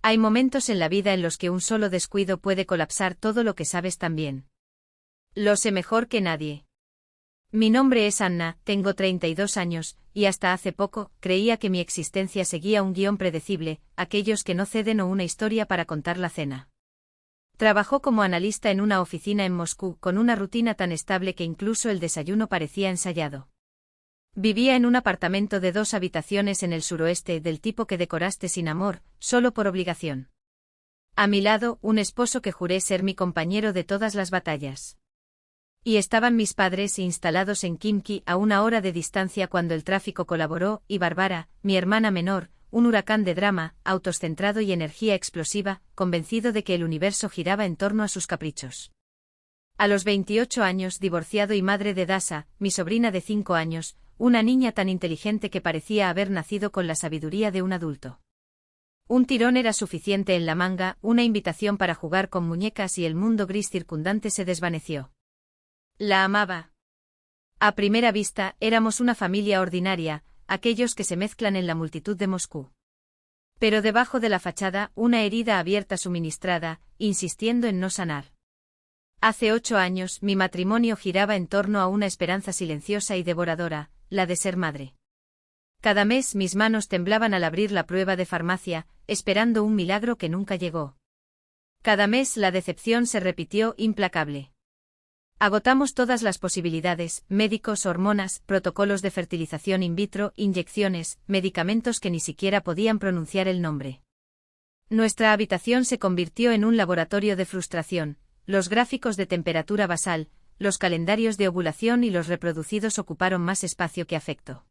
Hay momentos en la vida en los que un solo descuido puede colapsar todo lo que sabes tan bien. Lo sé mejor que nadie. Mi nombre es Anna, tengo 32 años, y hasta hace poco, creía que mi existencia seguía un guión predecible, aquellos que no ceden o una historia para contar la cena. Trabajó como analista en una oficina en Moscú, con una rutina tan estable que incluso el desayuno parecía ensayado. Vivía en un apartamento de 2 habitaciones en el suroeste, del tipo que decoraste sin amor, solo por obligación. A mi lado, un esposo que juré ser mi compañero de todas las batallas. Y estaban mis padres instalados en Khimki a 1 hora de distancia cuando el tráfico colaboró, y Bárbara, mi hermana menor, un huracán de drama, autocentrado y energía explosiva, convencido de que el universo giraba en torno a sus caprichos. A los 28 años, divorciado y madre de Dasa, mi sobrina de 5 años, una niña tan inteligente que parecía haber nacido con la sabiduría de un adulto. Un tirón era suficiente en la manga, una invitación para jugar con muñecas y el mundo gris circundante se desvaneció. La amaba. A primera vista, éramos una familia ordinaria, aquellos que se mezclan en la multitud de Moscú. Pero debajo de la fachada, una herida abierta suministrada, insistiendo en no sanar. Hace 8 años, mi matrimonio giraba en torno a una esperanza silenciosa y devoradora, la de ser madre. Cada mes mis manos temblaban al abrir la prueba de farmacia, esperando un milagro que nunca llegó. Cada mes la decepción se repitió implacable. Agotamos todas las posibilidades, médicos, hormonas, protocolos de fertilización in vitro, inyecciones, medicamentos que ni siquiera podían pronunciar el nombre. Nuestra habitación se convirtió en un laboratorio de frustración, los gráficos de temperatura basal, los calendarios de ovulación y los reproducidos ocuparon más espacio que afecto.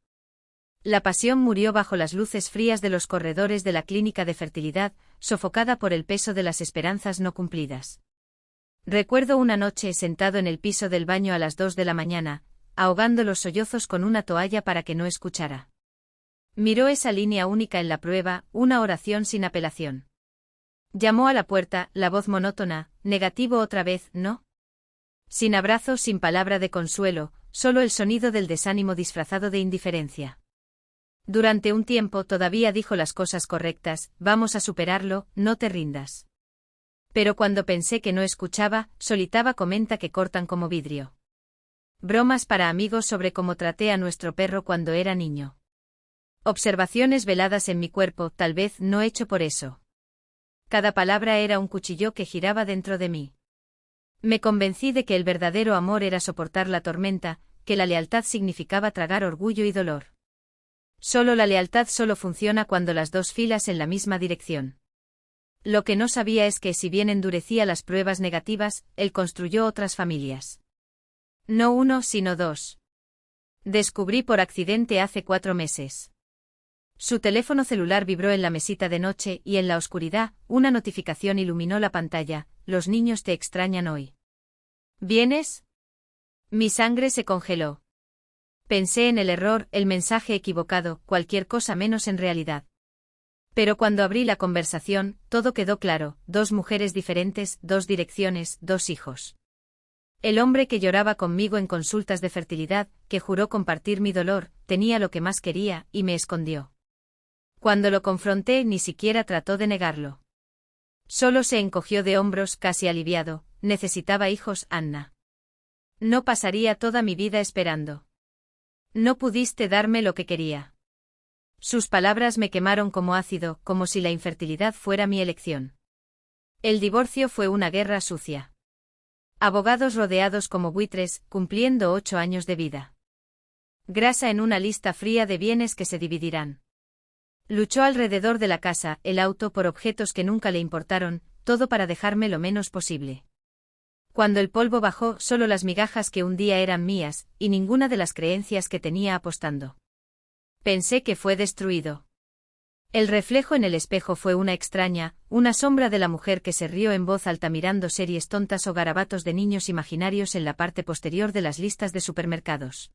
La pasión murió bajo las luces frías de los corredores de la clínica de fertilidad, sofocada por el peso de las esperanzas no cumplidas. Recuerdo una noche sentado en el piso del baño a las 2 de la mañana, ahogando los sollozos con una toalla para que no escuchara. Miró esa línea única en la prueba, una oración sin apelación. Llamó a la puerta, la voz monótona, negativo otra vez, ¿no? Sin abrazo, sin palabra de consuelo, solo el sonido del desánimo disfrazado de indiferencia. Durante un tiempo todavía dijo las cosas correctas, vamos a superarlo, no te rindas. Pero cuando pensé que no escuchaba, solitaba comenta que cortan como vidrio. Bromas para amigos sobre cómo traté a nuestro perro cuando era niño. Observaciones veladas en mi cuerpo, tal vez no hecho por eso. Cada palabra era un cuchillo que giraba dentro de mí. Me convencí de que el verdadero amor era soportar la tormenta, que la lealtad significaba tragar orgullo y dolor. Solo la lealtad solo funciona cuando las dos filas en la misma dirección. Lo que no sabía es que si bien endurecía las pruebas negativas, él construyó otras familias. No 1, sino 2. Descubrí por accidente hace 4 meses. Su teléfono celular vibró en la mesita de noche y en la oscuridad, una notificación iluminó la pantalla, los niños te extrañan hoy. ¿Vienes? Mi sangre se congeló. Pensé en el error, el mensaje equivocado, cualquier cosa menos en realidad. Pero cuando abrí la conversación, todo quedó claro, 2 mujeres diferentes, 2 direcciones, 2 hijos. El hombre que lloraba conmigo en consultas de fertilidad, que juró compartir mi dolor, tenía lo que más quería, y me escondió. Cuando lo confronté, ni siquiera trató de negarlo. Solo se encogió de hombros, casi aliviado, necesitaba hijos, Anna. No pasaría toda mi vida esperando. No pudiste darme lo que quería. Sus palabras me quemaron como ácido, como si la infertilidad fuera mi elección. El divorcio fue una guerra sucia. Abogados rodeados como buitres, cumpliendo 8 años de vida. Grasa en una lista fría de bienes que se dividirán. Luchó alrededor de la casa, el auto por objetos que nunca le importaron, todo para dejarme lo menos posible. Cuando el polvo bajó, solo las migajas que un día eran mías, y ninguna de las creencias que tenía apostando. Pensé que fue destruido. El reflejo en el espejo fue una extraña, una sombra de la mujer que se rió en voz alta mirando series tontas o garabatos de niños imaginarios en la parte posterior de las listas de supermercados.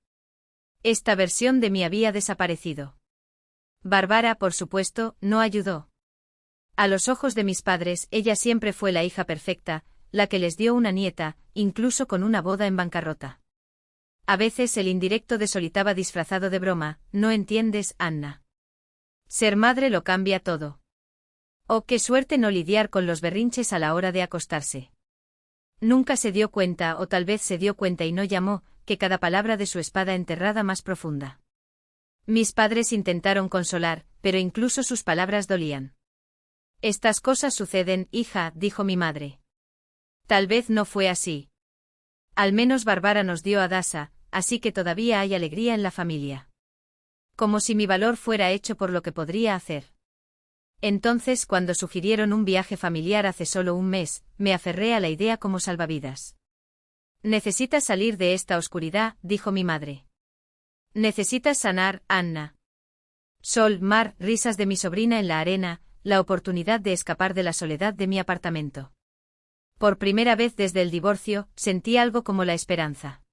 Esta versión de mí había desaparecido. Bárbara, por supuesto, no ayudó. A los ojos de mis padres, ella siempre fue la hija perfecta, la que les dio una nieta, incluso con una boda en bancarrota. A veces el indirecto desolitaba disfrazado de broma, ¿no entiendes, Anna? Ser madre lo cambia todo. Oh, qué suerte no lidiar con los berrinches a la hora de acostarse. Nunca se dio cuenta, o tal vez se dio cuenta y no llamó, que cada palabra de su espada enterrada más profunda. Mis padres intentaron consolar, pero incluso sus palabras dolían. Estas cosas suceden, hija, dijo mi madre. Tal vez no fue así. Al menos Bárbara nos dio a Dasa, así que todavía hay alegría en la familia. Como si mi valor fuera hecho por lo que podría hacer. Entonces, cuando sugirieron un viaje familiar hace solo un mes, me aferré a la idea como salvavidas. Necesitas salir de esta oscuridad, dijo mi madre. Necesitas sanar, Anna. Sol, mar, risas de mi sobrina en la arena, la oportunidad de escapar de la soledad de mi apartamento. Por primera vez desde el divorcio, sentí algo como la esperanza.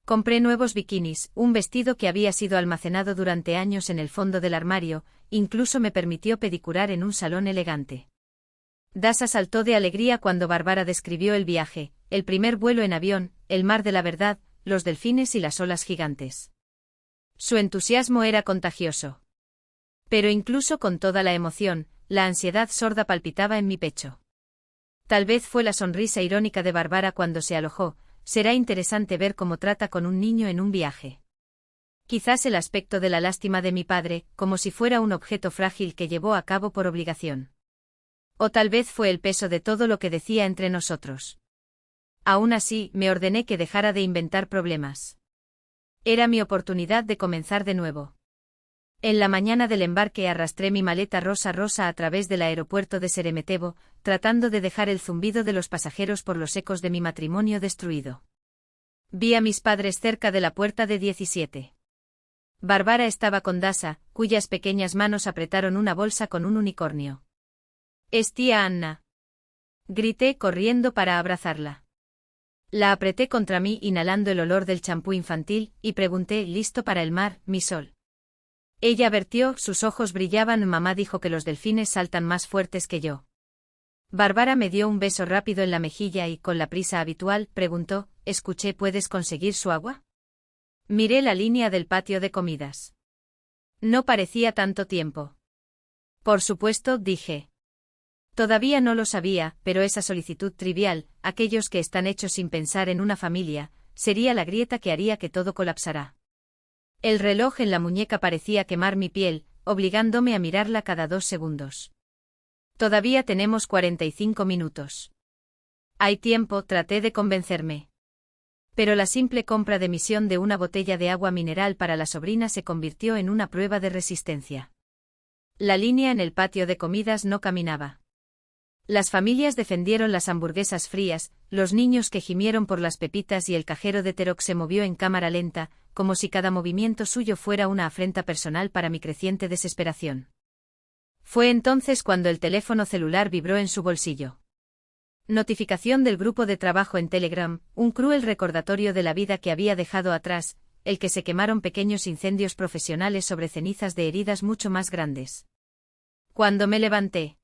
Compré nuevos bikinis, un vestido que había sido almacenado durante años en el fondo del armario, incluso me permitió pedicurar en un salón elegante. Dasa saltó de alegría cuando Bárbara describió el viaje, el primer vuelo en avión, el mar de la verdad, los delfines y las olas gigantes. Su entusiasmo era contagioso. Pero incluso con toda la emoción, la ansiedad sorda palpitaba en mi pecho. Tal vez fue la sonrisa irónica de Bárbara cuando se alojó. Será interesante ver cómo trata con un niño en un viaje. Quizás el aspecto de la lástima de mi padre, como si fuera un objeto frágil que llevó a cabo por obligación. O tal vez fue el peso de todo lo que decía entre nosotros. Aún así, me ordené que dejara de inventar problemas. Era mi oportunidad de comenzar de nuevo. En la mañana del embarque arrastré mi maleta rosa a través del aeropuerto de Sheremetevo, tratando de dejar el zumbido de los pasajeros por los ecos de mi matrimonio destruido. Vi a mis padres cerca de la puerta de 17. Bárbara estaba con Dasa, cuyas pequeñas manos apretaron una bolsa con un unicornio. «Es tía Anna». Grité corriendo para abrazarla. La apreté contra mí inhalando el olor del champú infantil, y pregunté, ¿listo para el mar, mi sol? Ella vertió, sus ojos brillaban. Mamá dijo que los delfines saltan más fuertes que yo. Bárbara me dio un beso rápido en la mejilla y, con la prisa habitual, preguntó, «Escuché, ¿puedes conseguir su agua?» Miré la línea del patio de comidas. No parecía tanto tiempo. Por supuesto, dije. Todavía no lo sabía, pero esa solicitud trivial, aquellos que están hechos sin pensar en una familia, sería la grieta que haría que todo colapsara. El reloj en la muñeca parecía quemar mi piel, obligándome a mirarla cada 2 segundos. Todavía tenemos 45 minutos. Hay tiempo, traté de convencerme. Pero la simple compra de misión de una botella de agua mineral para la sobrina se convirtió en una prueba de resistencia. La línea en el patio de comidas no caminaba. Las familias defendieron las hamburguesas frías, los niños que gimieron por las pepitas y el cajero de Terox se movió en cámara lenta, como si cada movimiento suyo fuera una afrenta personal para mi creciente desesperación. Fue entonces cuando el teléfono celular vibró en su bolsillo. Notificación del grupo de trabajo en Telegram, un cruel recordatorio de la vida que había dejado atrás, el que se quemaron pequeños incendios profesionales sobre cenizas de heridas mucho más grandes. Cuando me levanté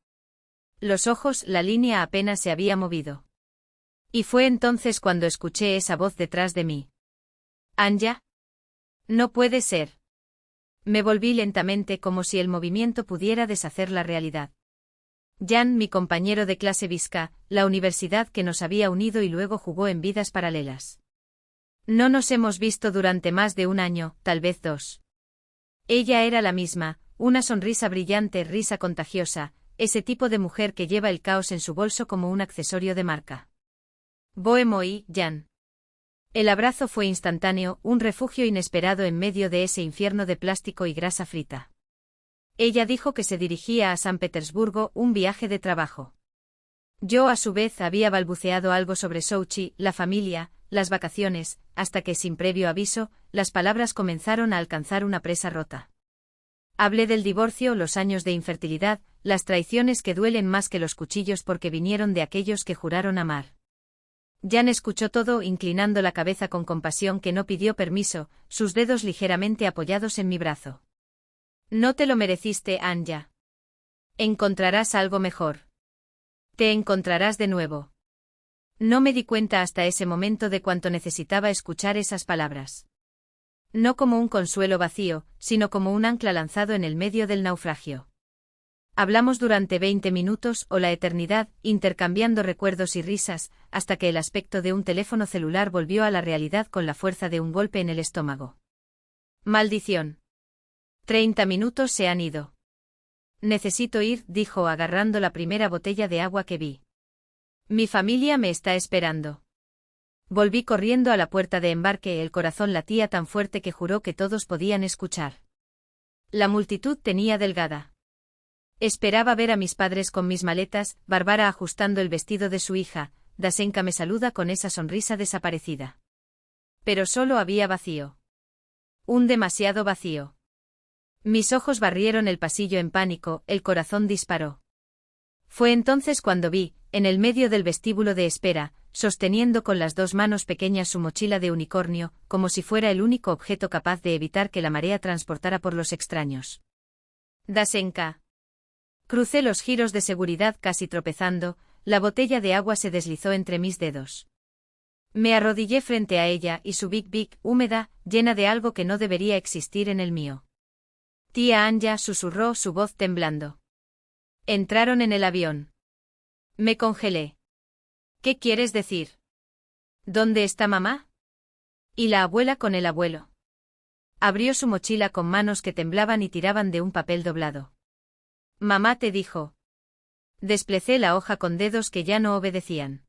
los ojos, la línea apenas se había movido. Y fue entonces cuando escuché esa voz detrás de mí. «Anja. No puede ser». Me volví lentamente como si el movimiento pudiera deshacer la realidad. Jan, mi compañero de clase Vizca, la universidad que nos había unido y luego jugó en vidas paralelas. No nos hemos visto durante más de 1 año, tal vez 2. Ella era la misma, una sonrisa brillante, risa contagiosa, ese tipo de mujer que lleva el caos en su bolso como un accesorio de marca. Boe moi, Jan. El abrazo fue instantáneo, un refugio inesperado en medio de ese infierno de plástico y grasa frita. Ella dijo que se dirigía a San Petersburgo, un viaje de trabajo. Yo a su vez había balbuceado algo sobre Sochi, la familia, las vacaciones, hasta que sin previo aviso, las palabras comenzaron a alcanzar una presa rota. Hablé del divorcio, los años de infertilidad, las traiciones que duelen más que los cuchillos porque vinieron de aquellos que juraron amar. Jan escuchó todo inclinando la cabeza con compasión que no pidió permiso, sus dedos ligeramente apoyados en mi brazo. No te lo mereciste, Anja. Encontrarás algo mejor. Te encontrarás de nuevo. No me di cuenta hasta ese momento de cuánto necesitaba escuchar esas palabras. No como un consuelo vacío, sino como un ancla lanzado en el medio del naufragio. Hablamos durante 20 minutos o la eternidad, intercambiando recuerdos y risas, hasta que el aspecto de un teléfono celular volvió a la realidad con la fuerza de un golpe en el estómago. Maldición. 30 minutos se han ido. Necesito ir, dijo agarrando la primera botella de agua que vi. Mi familia me está esperando. Volví corriendo a la puerta de embarque, el corazón latía tan fuerte que juró que todos podían escuchar. La multitud tenía delgada. Esperaba ver a mis padres con mis maletas, Bárbara ajustando el vestido de su hija, Dasenka me saluda con esa sonrisa desaparecida. Pero solo había vacío. Un demasiado vacío. Mis ojos barrieron el pasillo en pánico, el corazón disparó. Fue entonces cuando vi, en el medio del vestíbulo de espera, sosteniendo con las dos manos pequeñas su mochila de unicornio, como si fuera el único objeto capaz de evitar que la marea transportara por los extraños. Dasenka. Crucé los giros de seguridad casi tropezando, la botella de agua se deslizó entre mis dedos. Me arrodillé frente a ella y su big, húmeda, llena de algo que no debería existir en el mío. Tía Anja, susurró, su voz temblando. Entraron en el avión. Me congelé. ¿Qué quieres decir? ¿Dónde está mamá? ¿Y la abuela con el abuelo? Abrió su mochila con manos que temblaban y tiraban de un papel doblado. Mamá te dijo. Desplecé la hoja con dedos que ya no obedecían.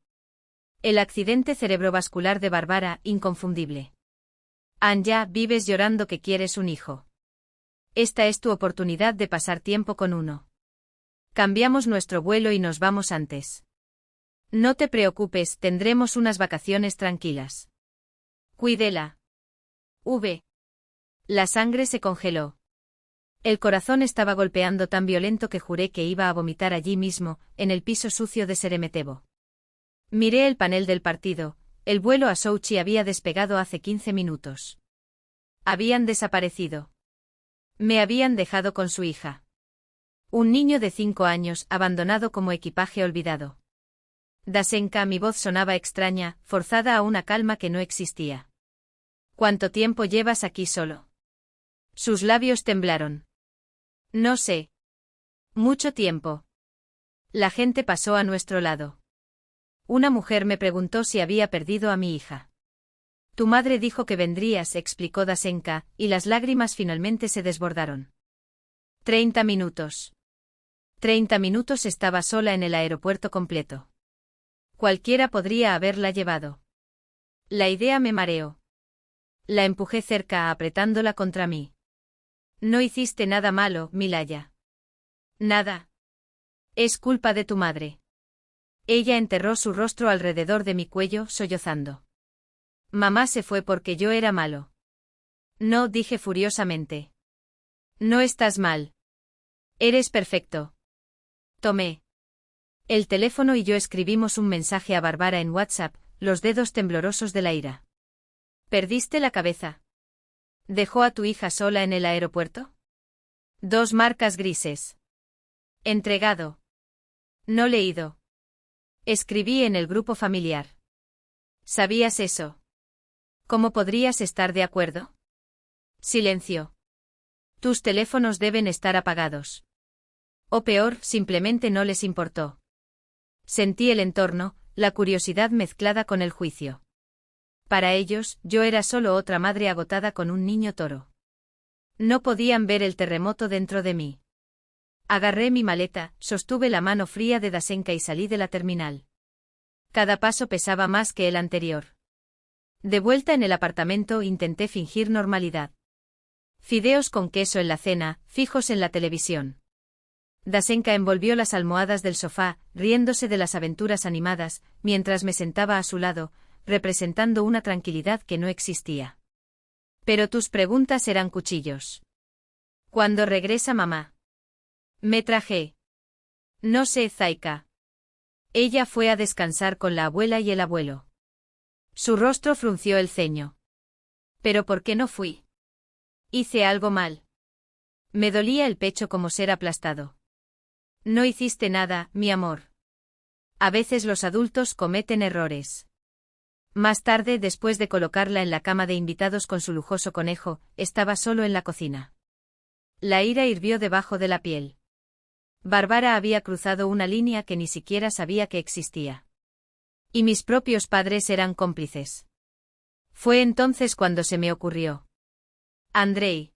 El accidente cerebrovascular de Bárbara, inconfundible. Anja, vives llorando que quieres un hijo. Esta es tu oportunidad de pasar tiempo con uno. Cambiamos nuestro vuelo y nos vamos antes. No te preocupes, tendremos unas vacaciones tranquilas. Cuídela. La sangre se congeló. El corazón estaba golpeando tan violento que juré que iba a vomitar allí mismo, en el piso sucio de Seremetevo. Miré el panel del partido, el vuelo a Sochi había despegado hace 15 minutos. Habían desaparecido. Me habían dejado con su hija. Un niño de 5 años, abandonado como equipaje olvidado. Dasenka, mi voz sonaba extraña, forzada a una calma que no existía. ¿Cuánto tiempo llevas aquí solo? Sus labios temblaron. No sé. Mucho tiempo. La gente pasó a nuestro lado. Una mujer me preguntó si había perdido a mi hija. Tu madre dijo que vendrías, explicó Dasenka, y las lágrimas finalmente se desbordaron. 30 minutos. 30 minutos estaba sola en el aeropuerto completo. Cualquiera podría haberla llevado. La idea me mareó. La empujé cerca, apretándola contra mí. No hiciste nada malo, Milaya. Nada. Es culpa de tu madre. Ella enterró su rostro alrededor de mi cuello, sollozando. Mamá se fue porque yo era malo. No, dije furiosamente. No estás mal. Eres perfecto. Tomé el teléfono y yo escribimos un mensaje a Bárbara en WhatsApp, los dedos temblorosos de la ira. ¿Perdiste la cabeza? ¿Dejó a tu hija sola en el aeropuerto? 2 marcas grises. Entregado. No leído. Escribí en el grupo familiar. ¿Sabías eso? ¿Cómo podrías estar de acuerdo? Silencio. Tus teléfonos deben estar apagados. O peor, simplemente no les importó. Sentí el entorno, la curiosidad mezclada con el juicio. Para ellos, yo era solo otra madre agotada con un niño toro. No podían ver el terremoto dentro de mí. Agarré mi maleta, sostuve la mano fría de Dasenka y salí de la terminal. Cada paso pesaba más que el anterior. De vuelta en el apartamento intenté fingir normalidad. Fideos con queso en la cena, fijos en la televisión. Dasenka envolvió las almohadas del sofá, riéndose de las aventuras animadas, mientras me sentaba a su lado, representando una tranquilidad que no existía. Pero tus preguntas eran cuchillos. ¿Cuándo regresa mamá? Me traje. No sé, Zaika. Ella fue a descansar con la abuela y el abuelo. Su rostro frunció el ceño. ¿Pero por qué no fui? Hice algo mal. Me dolía el pecho como ser aplastado. No hiciste nada, mi amor. A veces los adultos cometen errores. Más tarde, después de colocarla en la cama de invitados con su lujoso conejo, estaba solo en la cocina. La ira hirvió debajo de la piel. Bárbara había cruzado una línea que ni siquiera sabía que existía. Y mis propios padres eran cómplices. Fue entonces cuando se me ocurrió. Andrei.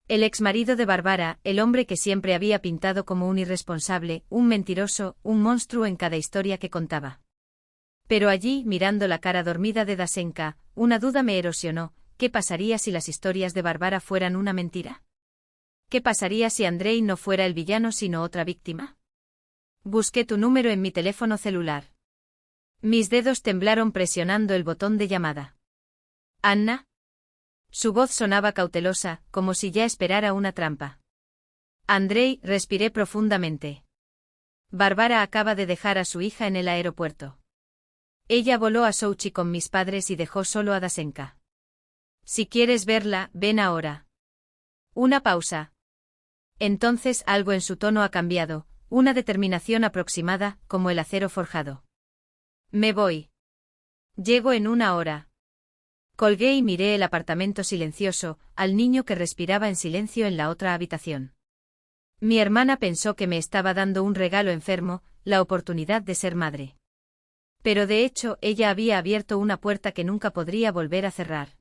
El exmarido de Bárbara, el hombre que siempre había pintado como un irresponsable, un mentiroso, un monstruo en cada historia que contaba. Pero allí, mirando la cara dormida de Dasenka, una duda me erosionó: ¿qué pasaría si las historias de Bárbara fueran una mentira? ¿Qué pasaría si Andrei no fuera el villano sino otra víctima? Busqué tu número en mi teléfono celular. Mis dedos temblaron presionando el botón de llamada. ¿Anna? Su voz sonaba cautelosa, como si ya esperara una trampa. Andrei, respiré profundamente. Bárbara acaba de dejar a su hija en el aeropuerto. Ella voló a Sochi con mis padres y dejó solo a Dasenka. Si quieres verla, ven ahora. Una pausa. Entonces algo en su tono ha cambiado, una determinación aproximada, como el acero forjado. Me voy. Llego en una hora. Colgué y miré el apartamento silencioso, al niño que respiraba en silencio en la otra habitación. Mi hermana pensó que me estaba dando un regalo enfermo, la oportunidad de ser madre. Pero de hecho ella había abierto una puerta que nunca podría volver a cerrar.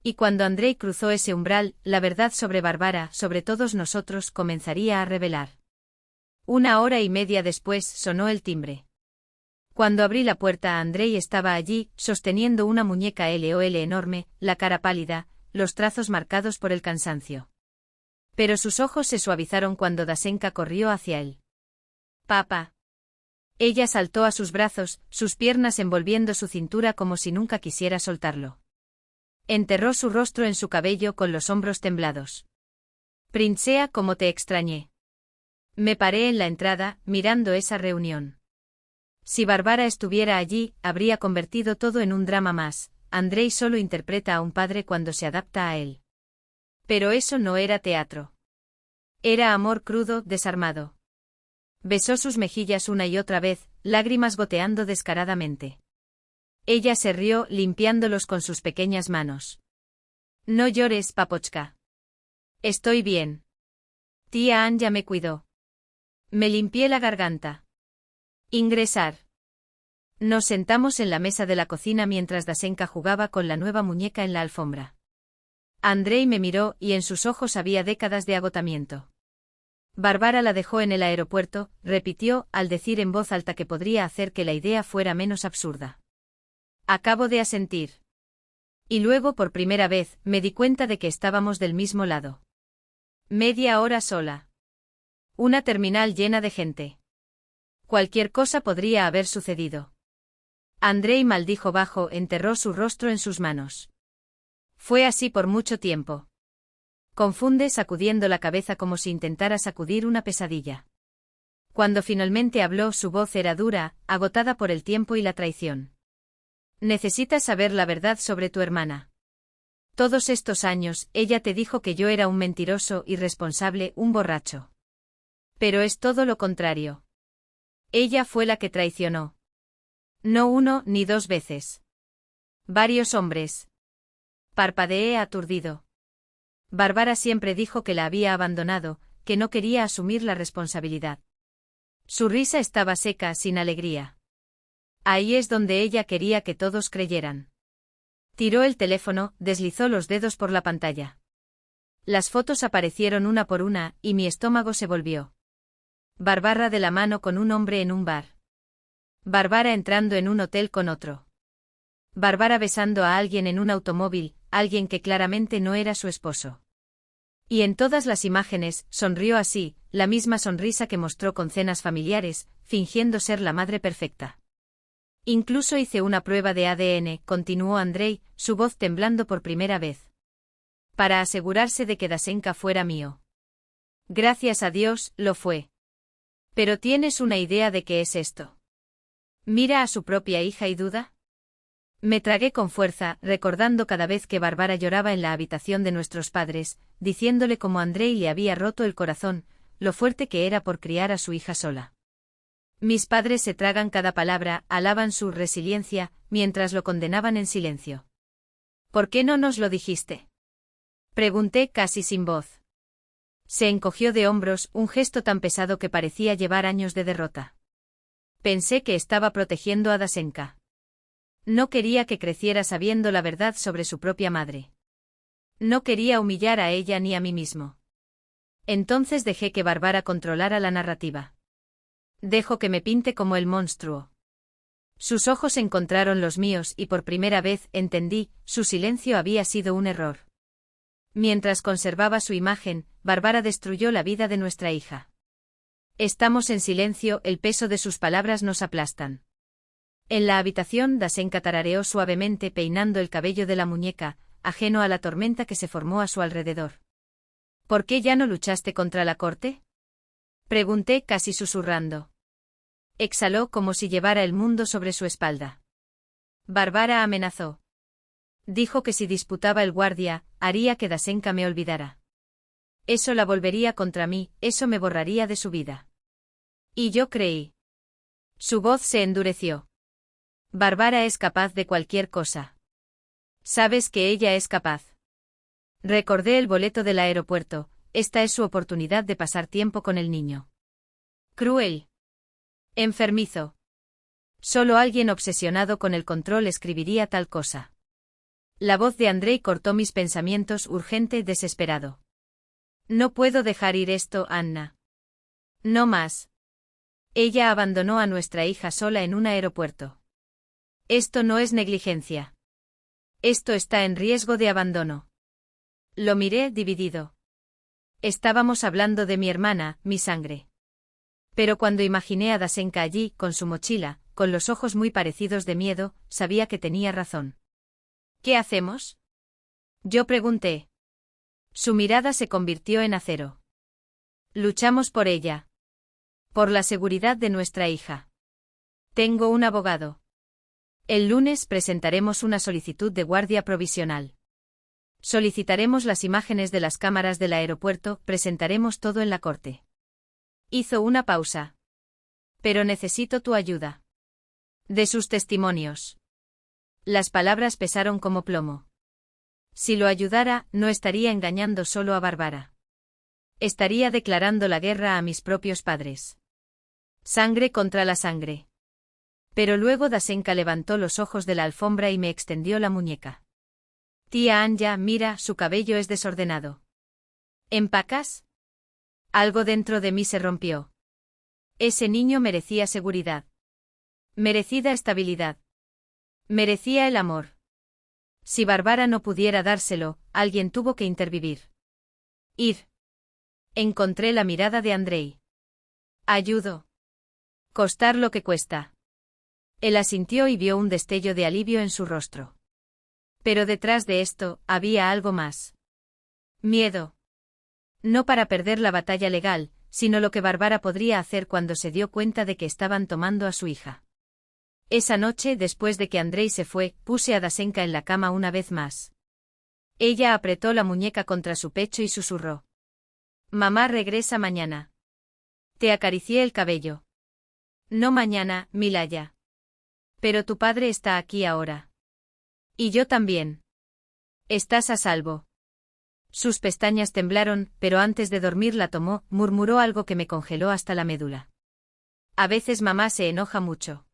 Y cuando Andrei cruzó ese umbral, la verdad sobre Bárbara, sobre todos nosotros, comenzaría a revelar. 1 hora y media después sonó el timbre. Cuando abrí la puerta, Andrei estaba allí, sosteniendo una muñeca LOL enorme, la cara pálida, los trazos marcados por el cansancio. Pero sus ojos se suavizaron cuando Dasenka corrió hacia él. «Papá». Ella saltó a sus brazos, sus piernas envolviendo su cintura como si nunca quisiera soltarlo. Enterró su rostro en su cabello con los hombros temblados. «Princesa, cómo te extrañé». Me paré en la entrada, mirando esa reunión. Si Bárbara estuviera allí, habría convertido todo en un drama más. Andrei solo interpreta a un padre cuando se adapta a él. Pero eso no era teatro. Era amor crudo, desarmado. Besó sus mejillas una y otra vez, lágrimas goteando descaradamente. Ella se rió, limpiándolos con sus pequeñas manos. No llores, papochka. Estoy bien. Tía Ann ya me cuidó. Me limpié la garganta. Ingresar. Nos sentamos en la mesa de la cocina mientras Dasenka jugaba con la nueva muñeca en la alfombra. Andrei me miró y en sus ojos había décadas de agotamiento. Bárbara la dejó en el aeropuerto, repitió, al decir en voz alta que podría hacer que la idea fuera menos absurda. Acabo de asentir. Y luego por primera vez, me di cuenta de que estábamos del mismo lado. Media hora sola. Una terminal llena de gente. Cualquier cosa podría haber sucedido. Andrei maldijo bajo, enterró su rostro en sus manos. Fue así por mucho tiempo. Confunde sacudiendo la cabeza como si intentara sacudir una pesadilla. Cuando finalmente habló, su voz era dura, agotada por el tiempo y la traición. Necesitas saber la verdad sobre tu hermana. Todos estos años, ella te dijo que yo era un mentiroso, irresponsable, un borracho. Pero es todo lo contrario. Ella fue la que traicionó. No 1 ni 2 veces. Varios hombres. Parpadeé aturdido. Bárbara siempre dijo que la había abandonado, que no quería asumir la responsabilidad. Su risa estaba seca, sin alegría. Ahí es donde ella quería que todos creyeran. Tiró el teléfono, deslizó los dedos por la pantalla. Las fotos aparecieron una por una, y mi estómago se volvió. Bárbara de la mano con un hombre en un bar. Bárbara entrando en un hotel con otro. Bárbara besando a alguien en un automóvil, alguien que claramente no era su esposo. Y en todas las imágenes, sonrió así, la misma sonrisa que mostró con cenas familiares, fingiendo ser la madre perfecta. Incluso hice una prueba de ADN, continuó Andrei, su voz temblando por primera vez. Para asegurarse de que Dasenka fuera mío. Gracias a Dios, lo fue. Pero ¿tienes una idea de qué es esto? ¿Mira a su propia hija y duda? Me tragué con fuerza, recordando cada vez que Bárbara lloraba en la habitación de nuestros padres, diciéndole cómo Andrei le había roto el corazón, lo fuerte que era por criar a su hija sola. Mis padres se tragan cada palabra, alaban su resiliencia, mientras lo condenaban en silencio. ¿Por qué no nos lo dijiste? Pregunté casi sin voz. Se encogió de hombros, un gesto tan pesado que parecía llevar años de derrota. Pensé que estaba protegiendo a Dasenka. No quería que creciera sabiendo la verdad sobre su propia madre. No quería humillar a ella ni a mí mismo. Entonces dejé que Bárbara controlara la narrativa. Dejo que me pinte como el monstruo. Sus ojos encontraron los míos y por primera vez entendí, su silencio había sido un error. Mientras conservaba su imagen, Bárbara destruyó la vida de nuestra hija. Estamos en silencio, el peso de sus palabras nos aplastan. En la habitación, Dasenka tarareó suavemente peinando el cabello de la muñeca, ajeno a la tormenta que se formó a su alrededor. ¿Por qué ya no luchaste contra la corte? Pregunté casi susurrando. Exhaló como si llevara el mundo sobre su espalda. Bárbara amenazó. Dijo que si disputaba el guardia, haría que Dasenka me olvidara. Eso la volvería contra mí, eso me borraría de su vida. Y yo creí. Su voz se endureció. Bárbara es capaz de cualquier cosa. ¿Sabes que ella es capaz? Recordé el boleto del aeropuerto, esta es su oportunidad de pasar tiempo con el niño. Cruel. Enfermizo. Solo alguien obsesionado con el control escribiría tal cosa. La voz de Andrei cortó mis pensamientos urgente, desesperado. No puedo dejar ir esto, Anna. No más. Ella abandonó a nuestra hija sola en un aeropuerto. Esto no es negligencia. Esto está en riesgo de abandono. Lo miré dividido. Estábamos hablando de mi hermana, mi sangre. Pero cuando imaginé a Dasenka allí, con su mochila, con los ojos muy parecidos de miedo, sabía que tenía razón. ¿Qué hacemos? Yo pregunté. Su mirada se convirtió en acero. Luchamos por ella. Por la seguridad de nuestra hija. Tengo un abogado. El lunes presentaremos una solicitud de guardia provisional. Solicitaremos las imágenes de las cámaras del aeropuerto, presentaremos todo en la corte. Hizo una pausa. Pero necesito tu ayuda. De sus testimonios. Las palabras pesaron como plomo. Si lo ayudara, no estaría engañando solo a Bárbara. Estaría declarando la guerra a mis propios padres. Sangre contra la sangre. Pero luego Dasenka levantó los ojos de la alfombra y me extendió la muñeca. Tía Anya, mira, su cabello es desordenado. ¿Empacas? Algo dentro de mí se rompió. Ese niño merecía seguridad. Merecida estabilidad. Merecía el amor. Si Bárbara no pudiera dárselo, alguien tuvo que intervenir. Ir. Encontré la mirada de Andrei. Ayudo. Costar lo que cuesta. Él asintió y vio un destello de alivio en su rostro. Pero detrás de esto, había algo más. Miedo. No para perder la batalla legal, sino lo que Bárbara podría hacer cuando se dio cuenta de que estaban tomando a su hija. Esa noche, después de que Andrei se fue, puse a Dasenka en la cama una vez más. Ella apretó la muñeca contra su pecho y susurró. Mamá regresa mañana. Te acaricié el cabello. No mañana, Milaya. Pero tu padre está aquí ahora. Y yo también. Estás a salvo. Sus pestañas temblaron, pero antes de dormir la tomó, murmuró algo que me congeló hasta la médula. A veces mamá se enoja mucho.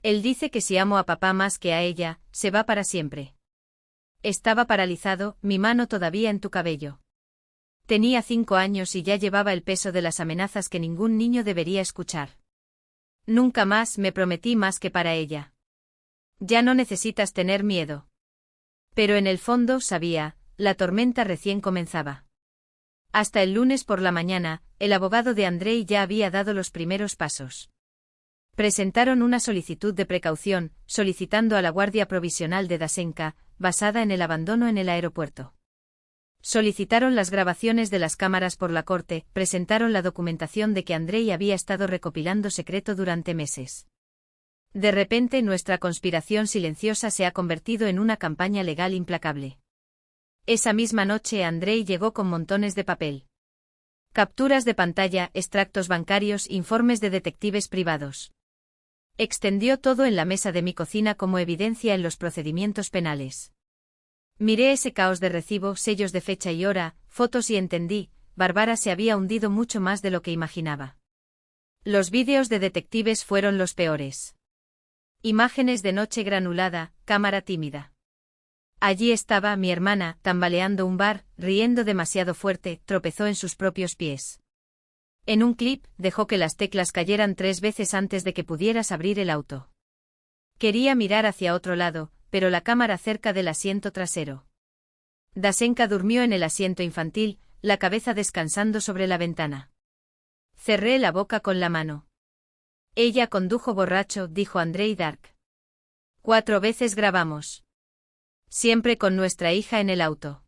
Él dice que si amo a papá más que a ella, se va para siempre. Estaba paralizado, mi mano todavía en tu cabello. Tenía 5 años y ya llevaba el peso de las amenazas que ningún niño debería escuchar. Nunca más me prometí más que para ella. Ya no necesitas tener miedo. Pero en el fondo sabía, la tormenta recién comenzaba. Hasta el lunes por la mañana, el abogado de Andrei ya había dado los primeros pasos. Presentaron una solicitud de precaución, solicitando a la guardia provisional de Dasenka, basada en el abandono en el aeropuerto. Solicitaron las grabaciones de las cámaras por la corte, presentaron la documentación de que Andrei había estado recopilando secreto durante meses. De repente nuestra conspiración silenciosa se ha convertido en una campaña legal implacable. Esa misma noche Andrei llegó con montones de papel. Capturas de pantalla, extractos bancarios, informes de detectives privados. Extendió todo en la mesa de mi cocina como evidencia en los procedimientos penales. Miré ese caos de recibo, sellos de fecha y hora, fotos y entendí, Bárbara se había hundido mucho más de lo que imaginaba. Los vídeos de detectives fueron los peores. Imágenes de noche granulada, cámara tímida. Allí estaba mi hermana, tambaleando un bar, riendo demasiado fuerte, tropezó en sus propios pies. En un clip, dejó que las teclas cayeran 3 veces antes de que pudieras abrir el auto. Quería mirar hacia otro lado, pero la cámara cerca del asiento trasero. Dasenka durmió en el asiento infantil, la cabeza descansando sobre la ventana. Cerré la boca con la mano. Ella condujo borracho, dijo Andrei Dark. 4 veces grabamos. Siempre con nuestra hija en el auto.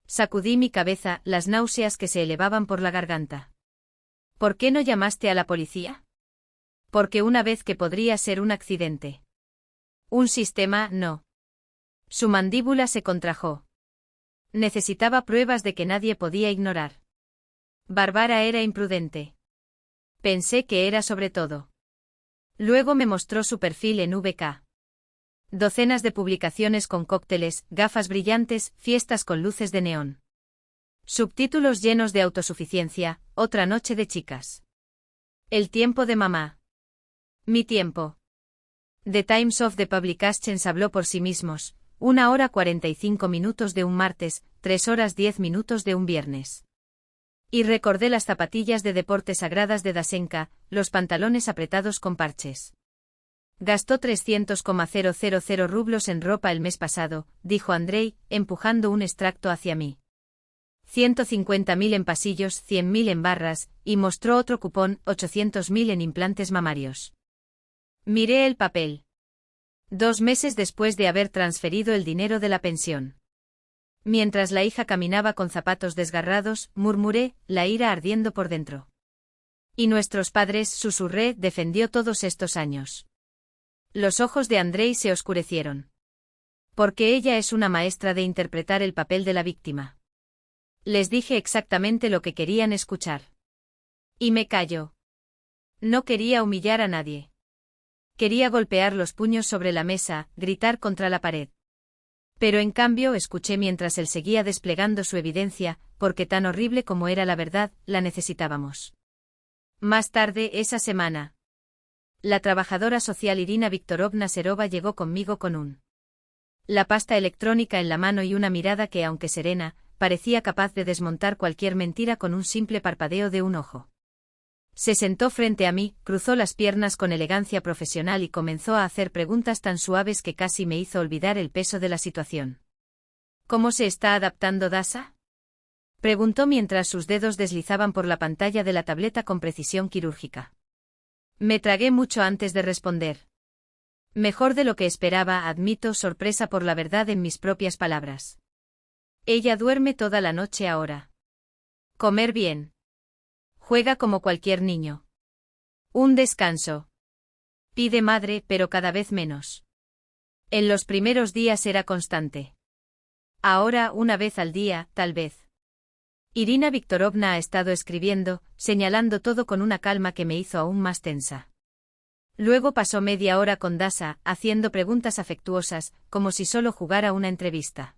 Sacudí mi cabeza, las náuseas que se elevaban por la garganta. ¿Por qué no llamaste a la policía? Porque una vez que podría ser un accidente. Un sistema, no. Su mandíbula se contrajo. Necesitaba pruebas de que nadie podía ignorar. Bárbara era imprudente. Pensé que era sobre todo. Luego me mostró su perfil en VK. Docenas de publicaciones con cócteles, gafas brillantes, fiestas con luces de neón. Subtítulos llenos de autosuficiencia, otra noche de chicas. El tiempo de mamá. Mi tiempo. The Times of the Publications habló por sí mismos, 1 hora 45 minutos de un martes, 3 horas 10 minutos de un viernes. Y recordé las zapatillas de deporte sagradas de Dasenka, los pantalones apretados con parches. Gastó 300,000 rublos en ropa el mes pasado, dijo Andrei, empujando un extracto hacia mí. 150.000 en pasillos, 100.000 en barras, y mostró otro cupón, 800.000 en implantes mamarios. Miré el papel. 2 meses después de haber transferido el dinero de la pensión. Mientras la hija caminaba con zapatos desgarrados, murmuré, la ira ardiendo por dentro. Y nuestros padres, susurré, defendió todos estos años. Los ojos de Andrei se oscurecieron. Porque ella es una maestra de interpretar el papel de la víctima. Les dije exactamente lo que querían escuchar. Y me calló. No quería humillar a nadie. Quería golpear los puños sobre la mesa, gritar contra la pared. Pero en cambio escuché mientras él seguía desplegando su evidencia, porque tan horrible como era la verdad, la necesitábamos. Más tarde esa semana. La trabajadora social Irina Viktorovna Serova llegó conmigo con la pasta electrónica en la mano y una mirada que, aunque serena, parecía capaz de desmontar cualquier mentira con un simple parpadeo de un ojo. Se sentó frente a mí, cruzó las piernas con elegancia profesional y comenzó a hacer preguntas tan suaves que casi me hizo olvidar el peso de la situación. ¿Cómo se está adaptando Dasa? Preguntó mientras sus dedos deslizaban por la pantalla de la tableta con precisión quirúrgica. Me tragué mucho antes de responder. Mejor de lo que esperaba, admito, sorpresa por la verdad en mis propias palabras. Ella duerme toda la noche ahora. Comer bien. Juega como cualquier niño. Un descanso. Pide madre, pero cada vez menos. En los primeros días era constante. Ahora, una vez al día, tal vez. Irina Viktorovna ha estado escribiendo, señalando todo con una calma que me hizo aún más tensa. Luego pasó media hora con Dasa, haciendo preguntas afectuosas, como si solo jugara una entrevista.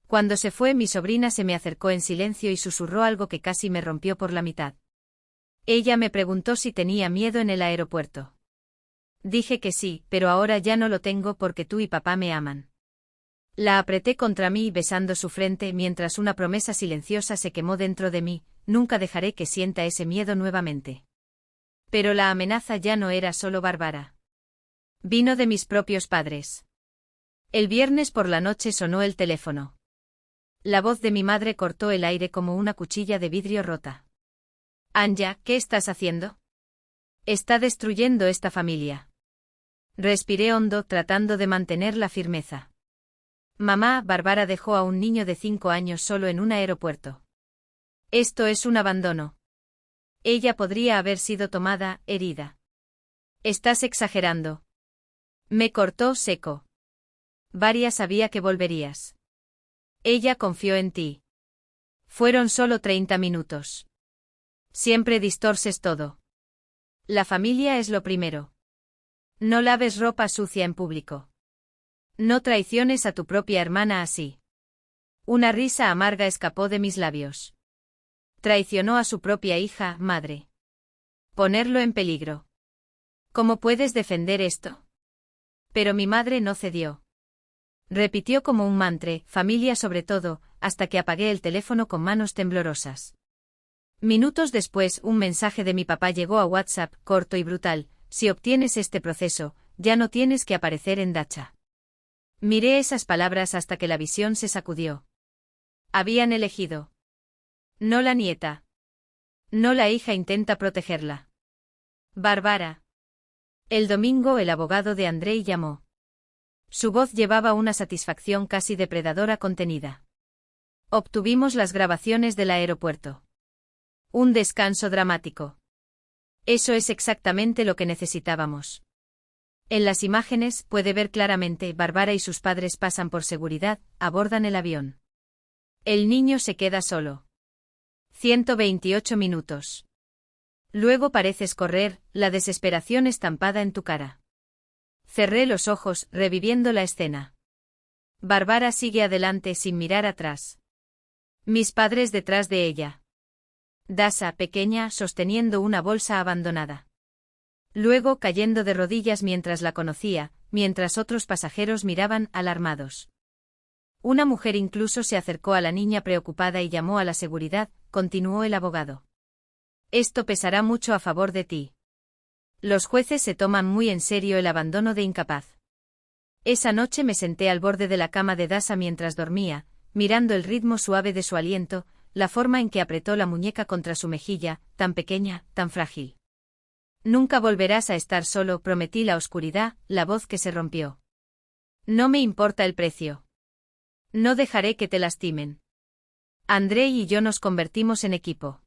Cuando se fue, mi sobrina se me acercó en silencio y susurró algo que casi me rompió por la mitad. Ella me preguntó si tenía miedo en el aeropuerto. Dije que sí, pero ahora ya no lo tengo porque tú y papá me aman. La apreté contra mí besando su frente mientras una promesa silenciosa se quemó dentro de mí, nunca dejaré que sienta ese miedo nuevamente. Pero la amenaza ya no era solo bárbara. Vino de mis propios padres. El viernes por la noche sonó el teléfono. La voz de mi madre cortó el aire como una cuchilla de vidrio rota. Anya, ¿qué estás haciendo? Está destruyendo esta familia. Respiré hondo tratando de mantener la firmeza. Mamá, Bárbara dejó a un niño de 5 años solo en un aeropuerto. Esto es un abandono. Ella podría haber sido tomada, herida. Estás exagerando. Me cortó seco. Varia sabía que volverías. Ella confió en ti. Fueron solo 30 minutos. Siempre distorces todo. La familia es lo primero. No laves ropa sucia en público. No traiciones a tu propia hermana así. Una risa amarga escapó de mis labios. Traicionó a su propia hija, madre. Ponerlo en peligro. ¿Cómo puedes defender esto? Pero mi madre no cedió. Repitió como un mantra, familia sobre todo, hasta que apagué el teléfono con manos temblorosas. Minutos después, un mensaje de mi papá llegó a WhatsApp, corto y brutal: si obtienes este proceso, ya no tienes que aparecer en Dacha. Miré esas palabras hasta que la visión se sacudió. Habían elegido. No la nieta. No la hija intenta protegerla. Bárbara. El domingo el abogado de Andrei llamó. Su voz llevaba una satisfacción casi depredadora contenida. Obtuvimos las grabaciones del aeropuerto. Un descanso dramático. Eso es exactamente lo que necesitábamos. En las imágenes puede ver claramente: Bárbara y sus padres pasan por seguridad, abordan el avión. El niño se queda solo. 128 minutos. Luego pareces correr, la desesperación estampada en tu cara. Cerré los ojos, reviviendo la escena. Bárbara sigue adelante sin mirar atrás. Mis padres detrás de ella. Dasha, pequeña, sosteniendo una bolsa abandonada. Luego cayendo de rodillas mientras la conocía, mientras otros pasajeros miraban alarmados. Una mujer incluso se acercó a la niña preocupada y llamó a la seguridad, continuó el abogado. Esto pesará mucho a favor de ti. Los jueces se toman muy en serio el abandono de incapaz. Esa noche me senté al borde de la cama de Dasha mientras dormía, mirando el ritmo suave de su aliento, la forma en que apretó la muñeca contra su mejilla, tan pequeña, tan frágil. Nunca volverás a estar solo, prometí. La oscuridad, la voz que se rompió. No me importa el precio. No dejaré que te lastimen. Andrei y yo nos convertimos en equipo.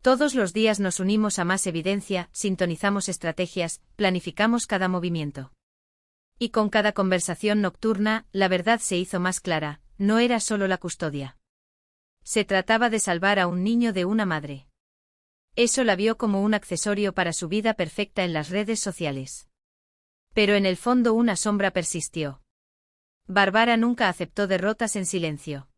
Todos los días nos unimos a más evidencia, sintonizamos estrategias, planificamos cada movimiento. Y con cada conversación nocturna, la verdad se hizo más clara: no era solo la custodia. Se trataba de salvar a un niño de una madre. Eso la vio como un accesorio para su vida perfecta en las redes sociales. Pero en el fondo una sombra persistió. Bárbara nunca aceptó derrotas en silencio.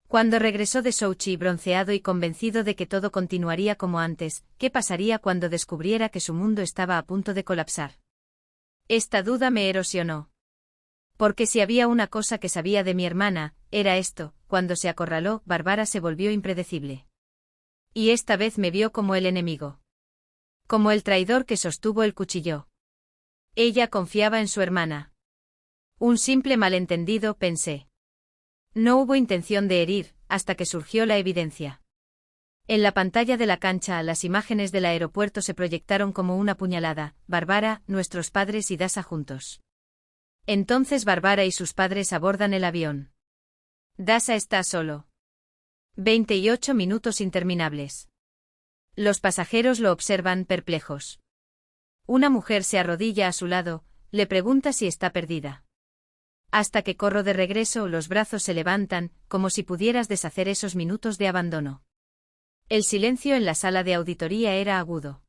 Cuando regresó de Sochi bronceado y convencido de que todo continuaría como antes, ¿qué pasaría cuando descubriera que su mundo estaba a punto de colapsar? Esta duda me erosionó. Porque si había una cosa que sabía de mi hermana, era esto: cuando se acorraló, Bárbara se volvió impredecible. Y esta vez me vio como el enemigo. Como el traidor que sostuvo el cuchillo. Ella confiaba en su hermana. Un simple malentendido, pensé. No hubo intención de herir, hasta que surgió la evidencia. En la pantalla de la cancha, las imágenes del aeropuerto se proyectaron como una puñalada: Bárbara, nuestros padres y Dasha juntos. Entonces Bárbara y sus padres abordan el avión. Dasha está solo. 28 minutos interminables. Los pasajeros lo observan perplejos. Una mujer se arrodilla a su lado, le pregunta si está perdida. Hasta que corro de regreso, los brazos se levantan, como si pudieras deshacer esos minutos de abandono. El silencio en la sala de auditoría era agudo.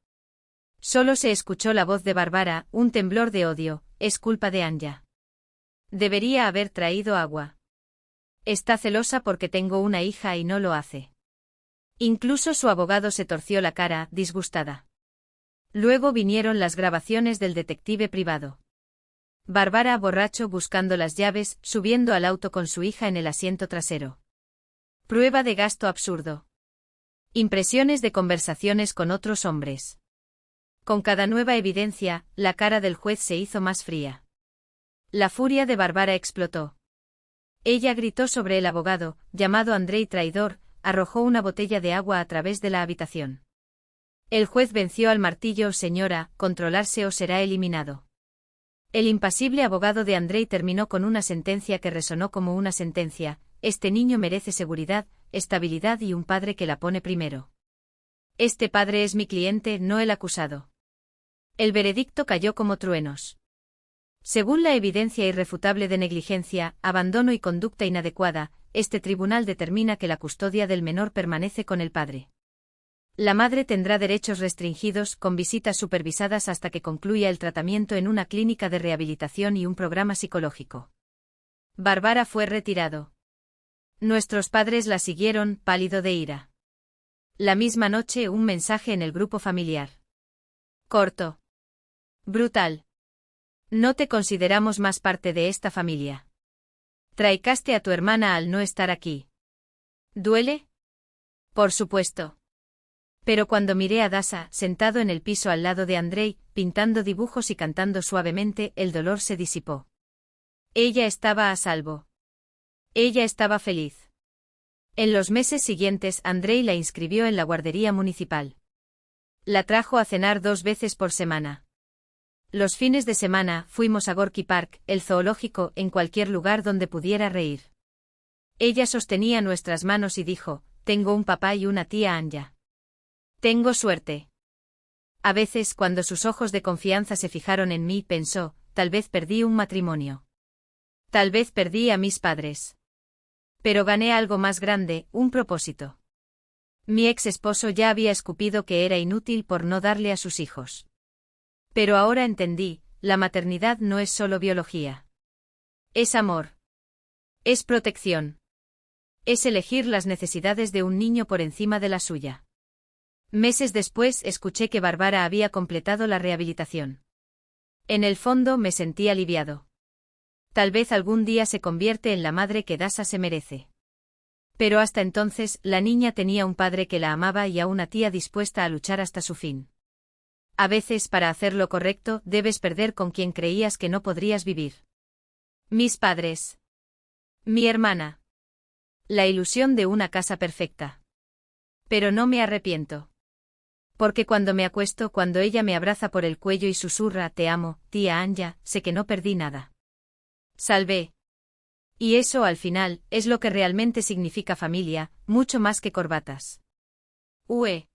Solo se escuchó la voz de Bárbara, un temblor de odio: es culpa de Anya. Debería haber traído agua. Está celosa porque tengo una hija y no lo hace. Incluso su abogado se torció la cara, disgustada. Luego vinieron las grabaciones del detective privado. Bárbara borracho buscando las llaves, subiendo al auto con su hija en el asiento trasero. Prueba de gasto absurdo. Impresiones de conversaciones con otros hombres. Con cada nueva evidencia, la cara del juez se hizo más fría. La furia de Bárbara explotó. Ella gritó sobre el abogado, llamado Andrei traidor, arrojó una botella de agua a través de la habitación. El juez venció al martillo: señora, controlarse o será eliminado. El impasible abogado de Andrei terminó con una sentencia que resonó como una sentencia: este niño merece seguridad, estabilidad y un padre que la pone primero. Este padre es mi cliente, no el acusado. El veredicto cayó como truenos. Según la evidencia irrefutable de negligencia, abandono y conducta inadecuada, este tribunal determina que la custodia del menor permanece con el padre. La madre tendrá derechos restringidos, con visitas supervisadas hasta que concluya el tratamiento en una clínica de rehabilitación y un programa psicológico. Bárbara fue retirado. Nuestros padres la siguieron, pálido de ira. La misma noche un mensaje en el grupo familiar. Corto. Brutal. No te consideramos más parte de esta familia. Traicaste a tu hermana al no estar aquí. ¿Duele? Por supuesto. Pero cuando miré a Dasa, sentado en el piso al lado de Andrei, pintando dibujos y cantando suavemente, el dolor se disipó. Ella estaba a salvo. Ella estaba feliz. En los meses siguientes, Andrei la inscribió en la guardería municipal. La trajo a cenar 2 veces por semana. Los fines de semana fuimos a Gorky Park, el zoológico, en cualquier lugar donde pudiera reír. Ella sostenía nuestras manos y dijo, tengo un papá y una tía Anya. Tengo suerte. A veces, cuando sus ojos de confianza se fijaron en mí, pensó, tal vez perdí un matrimonio. Tal vez perdí a mis padres. Pero gané algo más grande, un propósito. Mi ex esposo ya había escupido que era inútil por no darle a sus hijos. Pero ahora entendí, la maternidad no es solo biología. Es amor. Es protección. Es elegir las necesidades de un niño por encima de la suya. Meses después escuché que Bárbara había completado la rehabilitación. En el fondo me sentí aliviado. Tal vez algún día se convierte en la madre que Dasa se merece. Pero hasta entonces, la niña tenía un padre que la amaba y a una tía dispuesta a luchar hasta su fin. A veces, para hacer lo correcto, debes perder con quien creías que no podrías vivir. Mis padres. Mi hermana. La ilusión de una casa perfecta. Pero no me arrepiento. Porque cuando me acuesto, cuando ella me abraza por el cuello y susurra, te amo, tía Anya, sé que no perdí nada. Salvé. Y eso, al final, es lo que realmente significa familia, mucho más que corbatas. Ue.